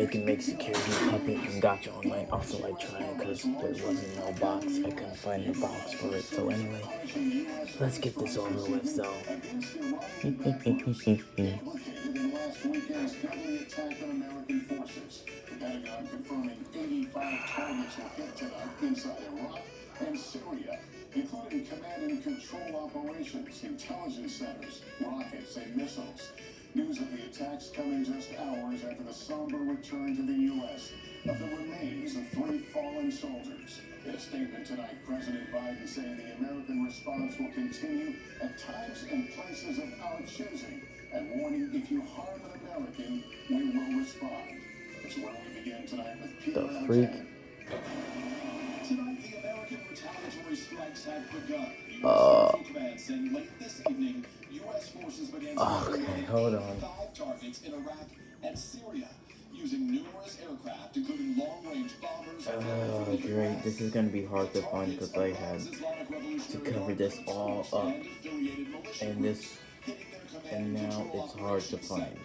I can make security puppet and gacha online. Also, I tried because there wasn't no box. I couldn't find a box for it. So anyway, let's get this over with. So. And Syria, including command and control operations, intelligence centers, rockets, and missiles. News of the attacks coming just hours after the somber return to the U.S. of the remains of 3 fallen soldiers. In a statement tonight, President Biden saying the American response will continue at times and places of our choosing, and warning if you harm an American, we will respond. It's where we begin tonight with Peter. The freak. Tonight, the American retaliatory strikes have begun. U.S. Central Command saying late this evening, U.S. forces began Okay, hold on. 5 targets in Iraq and Syria, using numerous aircraft, including long-range bombers. Oh, great. This is going to be hard to find because I had to cover this all up. And now it's hard to find.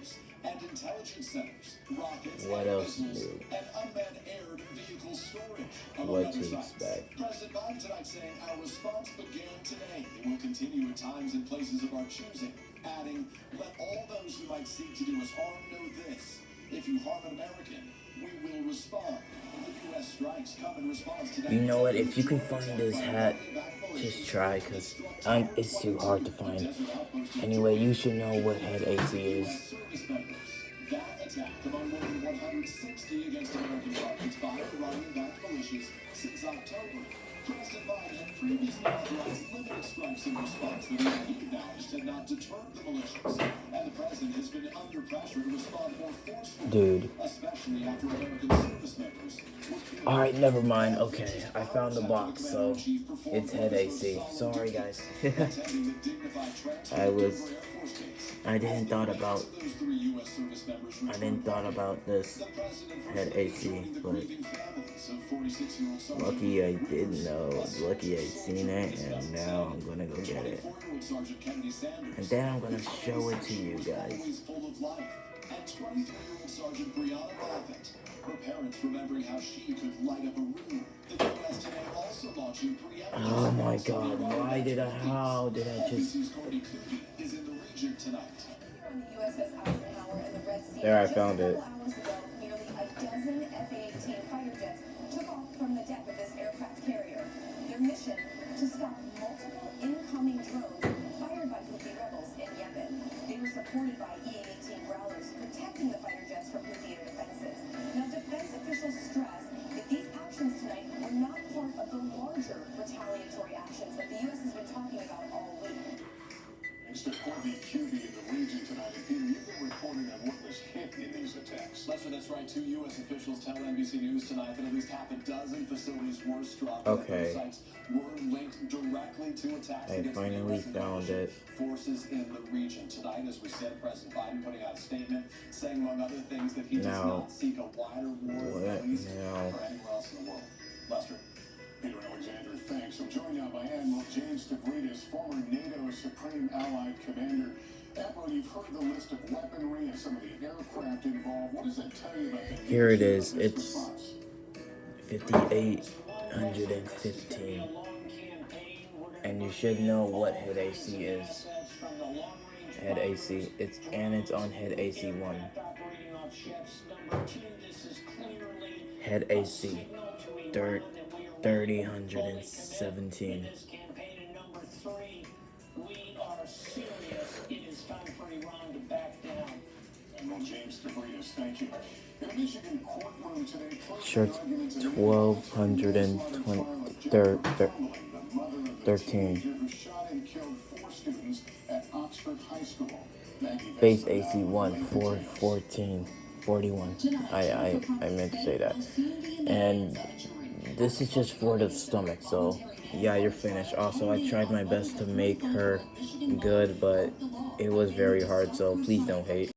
And intelligence centers, rockets, what else new? And unmanned air vehicle storage. What to expect? President Biden tonight saying our response began today. It will continue at times and places of our choosing, adding, let all those who might seek to do us harm know this. If you harm an American, we will respond. The U.S. strikes come in response to that. You know what? If you can find this hat, just try, because it's too hard to find. Anyway, you should know what head AC is. That attack among more than 160 against American targets by Iranian-backed militias since October. President Biden had previously authorized limited strikes in response that he acknowledged had not deterred the militias. And the president has been under pressure to respond more forcefully. Dude. Especially after American service members. Alright, never mind. Okay, I found the box, so it's head AC. Sorry, guys. I didn't thought about this head AC, but lucky I did know. Lucky I seen it, and now I'm gonna go get it. And then I'm gonna show it to you guys. Her parents remembering how she could light up a room. The U.S. today also launching oh my God! How did I just? Is in the region tonight. There, I found it. Nearly a dozen F-18 fighter jets took off from the deck of this aircraft carrier. Their mission to stop multiple incoming drones fired by Houthi rebels in Yemen. They were supported by E-18 Growlers protecting the fighter jets from Houthi defenses. Now, defense officials stress that these actions tonight were not part of the larger retaliatory actions that the U.S. has been talking about all week. Mr. Corby QB in the region tonight. And Peter, you've been reporting on what was hit in these attacks. Lester, that's right. 2 U.S. officials tell NBC News tonight that at least half a dozen facilities were struck. Okay. Sites were linked directly to attacks. I finally found it. Forces in the region tonight, as we said, President Biden putting out a statement saying, among other things, that he does not seek a wider war or anywhere else in the world. Lester. Peter Alexander, thanks. I'm joined now by Admiral James Stavridis, former NATO Supreme Allied Commander. Admiral, you've heard the list of weaponry and some of the aircraft involved. What does that tell you about the Here it is. It's 5,815. And you should know what head AC is. Head AC. It's on head AC 1. Head AC. 3,117. Shirts 1,213. Face AC 1 414 41. I meant to say that. And this is just for the stomach, so yeah, you're finished. Also, I tried my best to make her good, but it was very hard, so please don't hate.